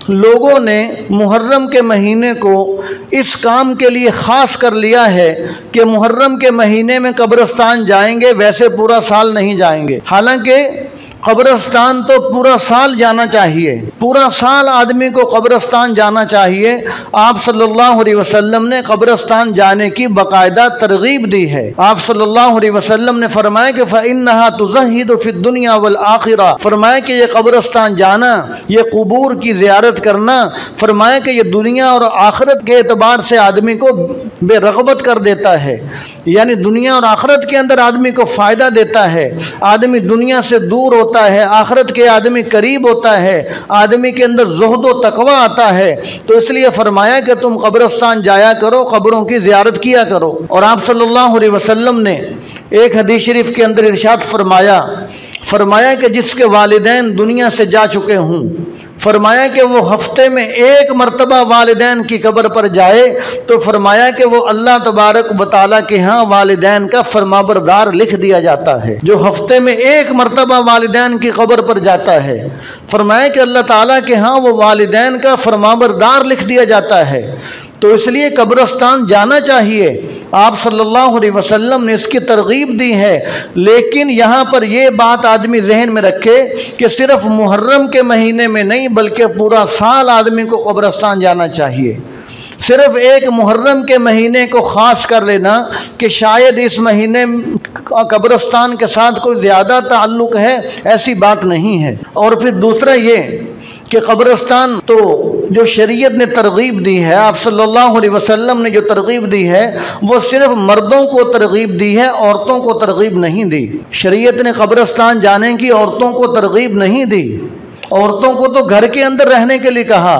لوگوں نے محرم کے مہینے کو اس کام کے لیے خاص کر لیا ہے کہ محرم کے مہینے میں قبرستان جائیں گے، ویسے پورا سال نہیں جائیں گے۔ حالانکہ قبرستان تو پورا سال جانا چاہیے، پورا سال آدمی کو قبرستان جانا چاہیے۔ آپ صلی اللہ علیہ وسلم نے قبرستان جانے کی باقاعدہ ترغیب دی ہے۔ آپ صلی اللہ علیہ وسلم نے فرمایا کہ فَإِنَّهَا تُزَهِّدُ فِي الدُّنْيَا وَالْآخِرَةِ، فرمایا کہ یہ قبرستان جانا، یہ قبور کی زیارت کرنا، فرمایا کہ یہ دنیا اور آخرت کے اعتبار سے آدمی کو بے رغبت کر دیتا ہے، یعنی دنیا اور آخرت کے اندر آدمی کو فائدہ دیتا ہے۔ آدمی دنیا سے دور ہوتا ہے، آخرت کے آدمی قریب ہوتا ہے، آدمی کے اندر زہد و تقوی آتا ہے۔ تو اس لیے فرمایا کہ تم قبرستان جایا کرو، قبروں کی زیارت کیا کرو۔ اور آپ صلی اللہ علیہ وسلم نے ایک حدیث شریف کے اندر ارشاد فرمایا کہ جس کے والدین دنیا سے جا چکے ہوں، فرمایا کہ وہ ہفتے میں ایک مرتبہ والدین کی قبر پر جائے تو فرمایا کہ وہ اللہ تبارک و تعالیٰ کے ہاں والدین کا فرمانبردار لکھ دیا جاتا ہے۔ جو ہفتے میں ایک مرتبہ والدین کی قبر پر جاتا ہے، فرمایا کہ اللہ تعالیٰ کے ہاں وہ والدین کا فرمانبردار لکھ دیا جاتا ہے۔ تو اس لیے قبرستان جانا چاہیے۔ آپ صلی اللہ علیہ وسلم نے اس کی ترغیب دی ہے، لیکن یہاں پر یہ بات آدمی ذہن میں رکھے کہ صرف محرم کے مہینے میں نہیں بلکہ پورا سال آدمی کو قبرستان جانا چاہیے۔ صرف ایک محرم کے مہینے کو خاص کر لینا کہ شاید اس مہینے قبرستان کے ساتھ کوئی زیادہ تعلق ہے، ایسی بات نہیں ہے۔ اور پھر دوسرا یہ کہ قبرستان تو جو شریعت نے ترغیب دی ہے، آپ صلی اللہ علیہ وسلم نے جو ترغیب دی ہے وہ صرف مردوں کو ترغیب دی ہے، عورتوں کو ترغیب نہیں دی۔ شریعت نے قبرستان جانے کی عورتوں کو ترغیب نہیں دی، عورتوں کو تو گھر کے اندر رہنے کے لیے کہا۔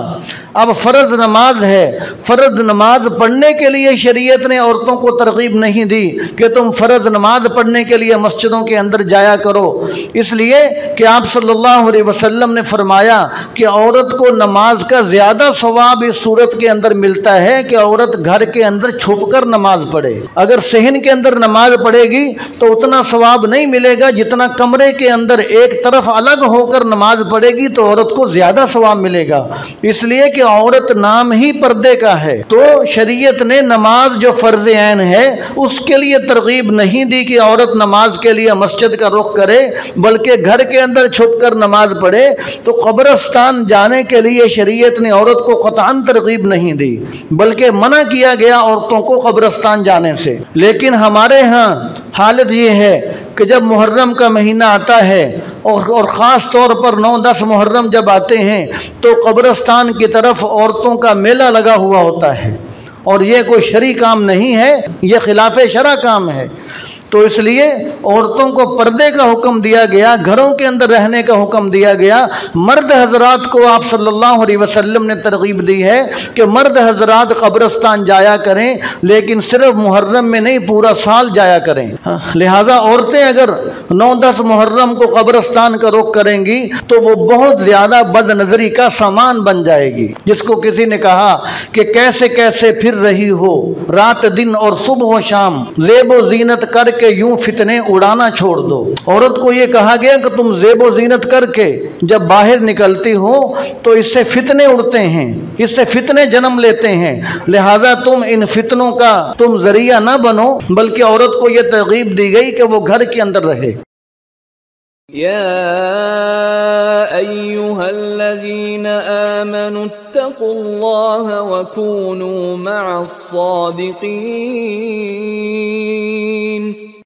اب فرض نماز ہے، فرض نماز پڑھنے کے لیے شریعت نے عورتوں کو ترغیب نہیں دی کہ تم فرض نماز پڑھنے کے لیے مسجدوں کے اندر جایا کرو، اس لیے کہ آپ صلی اللہ علیہ وسلم نے فرمایا کہ عورت کو نماز کا زیادہ ثواب اس صورت کے اندر ملتا ہے کہ عورت گھر کے اندر چھپ کر نماز پڑھے۔ اگر صحن کے اندر نماز پڑھے گی تو اتنا ثواب نہیں ملے گا جتنا کمرے کے اندر ایک طرف الگ ہو کر نماز پڑھے گی تو عورت کو زیادہ ثواب ملے گا، اس لیے کہ عورت نام ہی پردے کا ہے۔ تو شریعت نے نماز جو فرض عین ہے اس کے لیے ترغیب نہیں دی کہ عورت نماز کے لیے مسجد کا رخ کرے، بلکہ گھر کے اندر چھپ کر نماز پڑھے۔ تو قبرستان جانے کے لیے شریعت نے عورت کو قطعاً ترغیب نہیں دی، بلکہ منع کیا گیا عورتوں کو قبرستان جانے سے۔ لیکن ہمارے ہاں حالت یہ ہے کہ جب محرم کا مہینہ آتا ہے اور خاص طور پر 9-10 محرم جب آتے ہیں تو قبرستان کی طرف عورتوں کا میلہ لگا ہوا ہوتا ہے، اور یہ کوئی شرعی کام نہیں ہے، یہ خلاف شرع کام ہے۔ تو اس لیے عورتوں کو پردے کا حکم دیا گیا، گھروں کے اندر رہنے کا حکم دیا گیا۔ مرد حضرات کو آپ صلی اللہ علیہ وسلم نے ترغیب دی ہے کہ مرد حضرات قبرستان جایا کریں، لیکن صرف محرم میں نہیں پورا سال جایا کریں۔ لہٰذا عورتیں اگر 9-10 محرم کو قبرستان کا رخ کریں گی تو وہ بہت زیادہ بد نظری کا سامان بن جائے گی۔ جس کو کسی نے کہا کہ کیسے کیسے پھر رہی ہو رات دن اور صبح و شام، زیب و زینت کر کہ یوں فتنے اڑانا چھوڑ دو۔ عورت کو یہ کہا گیا کہ تم زیب و زینت کر کے جب باہر نکلتی ہو تو اس سے فتنے اڑتے ہیں، اس سے فتنے جنم لیتے ہیں، لہذا تم ان فتنوں کا تم ذریعہ نہ بنو، بلکہ عورت کو یہ ترغیب دی گئی کہ وہ گھر کے اندر رہے۔ يا أيها الذين آمنوا اتقوا الله وكونوا مع الصادقين